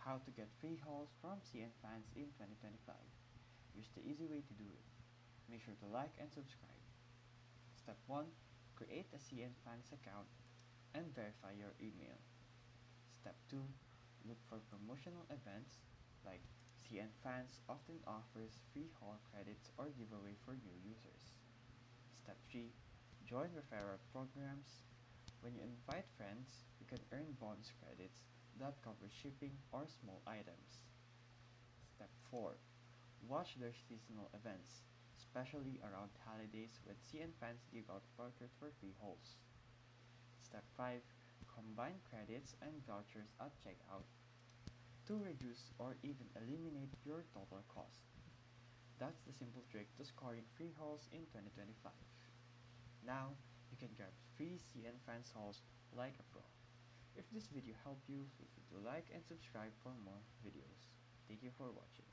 How to get free hauls from CNFANS in 2025. Here's the easy way to do it. Make sure to like and subscribe. Step 1. Create a CNFANS account and verify your email. Step 2. Look for promotional events like CNFANS often offers free haul credits or giveaway for new users. Step 3. Join referral programs. When you invite friends, you can earn bonus credits that cover shipping or small items. Step 4. Watch their seasonal events, especially around holidays when CNFANS give out vouchers for free hauls. Step 5. Combine credits and vouchers at checkout to reduce or even eliminate your total cost. That's the simple trick to scoring free hauls in 2025. Now, you can grab free CNFANS hauls like a pro. If this video helped you, feel free to like and subscribe for more videos. Thank you for watching.